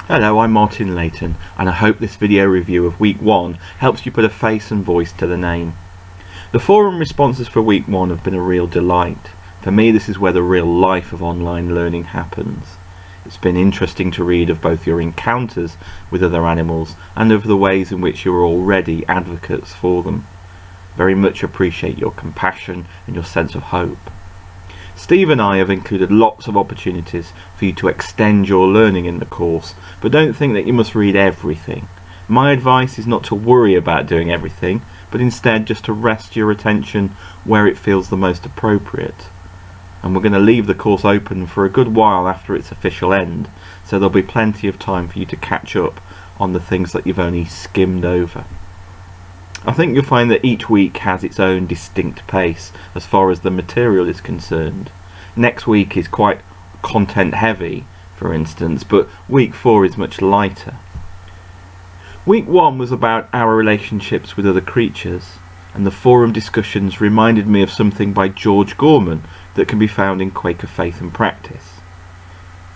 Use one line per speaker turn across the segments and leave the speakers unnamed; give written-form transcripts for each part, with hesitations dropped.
Hello, I'm Martin Layton, and I hope this video review of week 1 helps you put a face and voice to the name. The forum responses for week 1 have been a real delight. For me, this is where the real life of online learning happens. It's been interesting to read of both your encounters with other animals and of the ways in which you're already advocates for them. Very much appreciate your compassion and your sense of hope. Steve and I have included lots of opportunities for you to extend your learning in the course, but don't think that you must read everything. My advice is not to worry about doing everything, but instead just to rest your attention where it feels the most appropriate. And we're going to leave the course open for a good while after its official end, so there'll be plenty of time for you to catch up on the things that you've only skimmed over. I think you'll find that each week has its own distinct pace as far as the material is concerned. Next week is quite content heavy, for instance, but week 4 is much lighter. Week 1 was about our relationships with other creatures, and the forum discussions reminded me of something by George Gorman that can be found in Quaker Faith and Practice.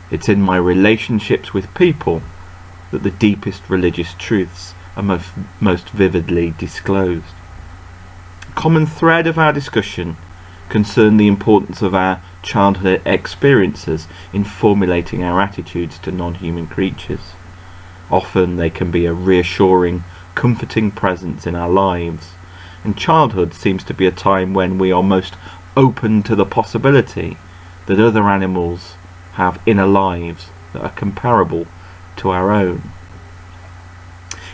It's in my relationships with people that the deepest religious truths are most vividly disclosed. A common thread of our discussion concerned the importance of our childhood experiences in formulating our attitudes to non-human creatures. Often they can be a reassuring, comforting presence in our lives, and childhood seems to be a time when we are most open to the possibility that other animals have inner lives that are comparable to our own.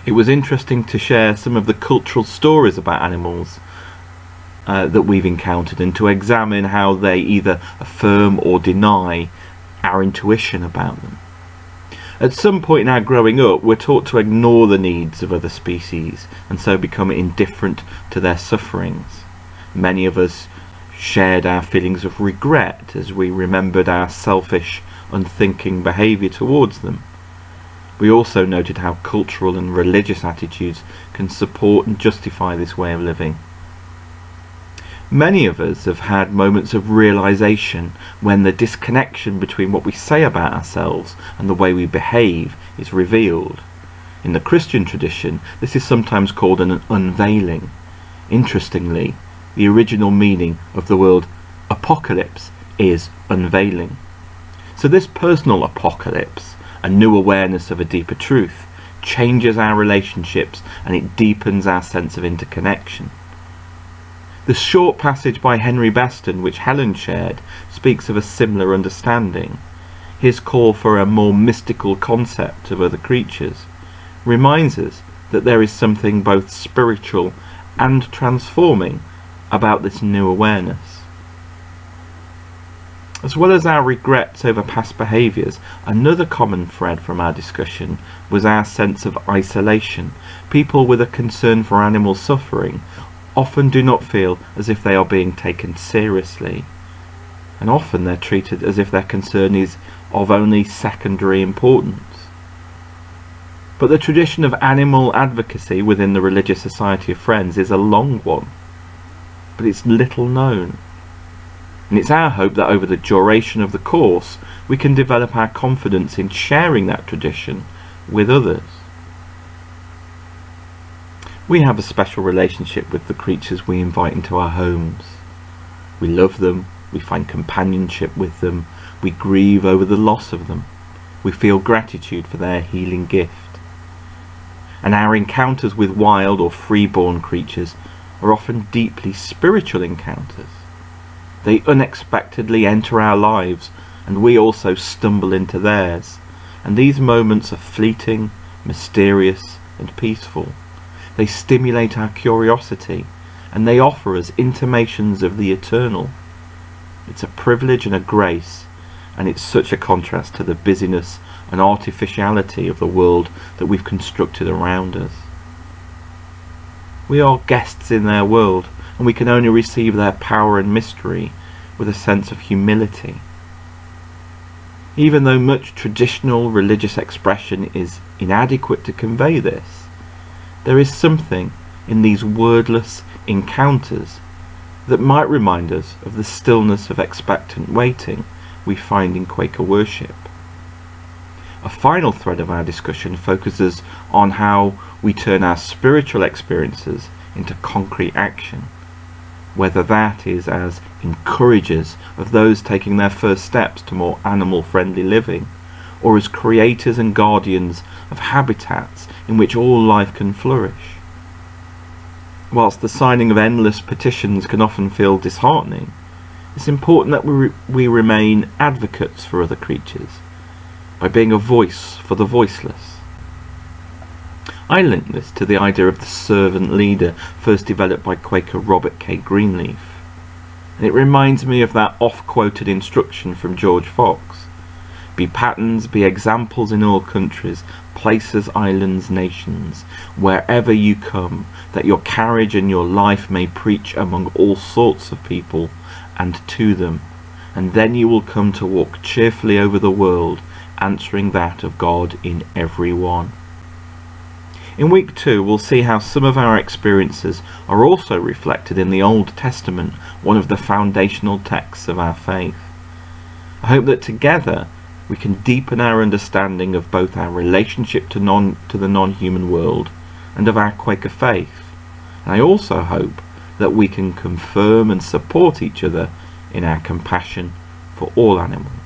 It was interesting to share some of the cultural stories about animals that we've encountered, and to examine how they either affirm or deny our intuition about them. At some point in our growing up, we're taught to ignore the needs of other species and so become indifferent to their sufferings. Many of us shared our feelings of regret as we remembered our selfish, unthinking behaviour towards them. We also noted how cultural and religious attitudes can support and justify this way of living. Many of us have had moments of realization when the disconnection between what we say about ourselves and the way we behave is revealed. In the Christian tradition, this is sometimes called an unveiling. Interestingly, the original meaning of the word apocalypse is unveiling. So this personal apocalypse, a new awareness of a deeper truth, changes our relationships and it deepens our sense of interconnection. The short passage by Henry Beston, which Helen shared, speaks of a similar understanding. His call for a more mystical concept of other creatures reminds us that there is something both spiritual and transforming about this new awareness. As well as our regrets over past behaviours, another common thread from our discussion was our sense of isolation. People with a concern for animal suffering often do not feel as if they are being taken seriously, and often they're treated as if their concern is of only secondary importance. But the tradition of animal advocacy within the Religious Society of Friends is a long one, but it's little known. And it's our hope that over the duration of the course we can develop our confidence in sharing that tradition with others. We have a special relationship with the creatures we invite into our homes. We love them, we find companionship with them, we grieve over the loss of them, we feel gratitude for their healing gift. And our encounters with wild or freeborn creatures are often deeply spiritual encounters. They unexpectedly enter our lives, and we also stumble into theirs, and these moments are fleeting, mysterious and peaceful. They stimulate our curiosity, and they offer us intimations of the eternal. It's a privilege and a grace, and it's such a contrast to the busyness and artificiality of the world that we've constructed around us. We are guests in their world, and we can only receive their power and mystery with a sense of humility. Even though much traditional religious expression is inadequate to convey this, there is something in these wordless encounters that might remind us of the stillness of expectant waiting we find in Quaker worship. A final thread of our discussion focuses on how we turn our spiritual experiences into concrete action, whether that is as encouragers of those taking their first steps to more animal-friendly living, or as creators and guardians of habitats in which all life can flourish. Whilst the signing of endless petitions can often feel disheartening, it's important that we remain advocates for other creatures, by being a voice for the voiceless. I link this to the idea of the servant leader first developed by Quaker Robert K. Greenleaf, and it reminds me of that oft-quoted instruction from George Fox: "Be patterns, be examples in all countries, places, islands, nations, wherever you come, that your carriage and your life may preach among all sorts of people and to them, and then you will come to walk cheerfully over the world, answering that of God in every one." In week 2, we'll see how some of our experiences are also reflected in the Old Testament, one of the foundational texts of our faith. I hope that together we can deepen our understanding of both our relationship to the non-human world and of our Quaker faith. And I also hope that we can confirm and support each other in our compassion for all animals.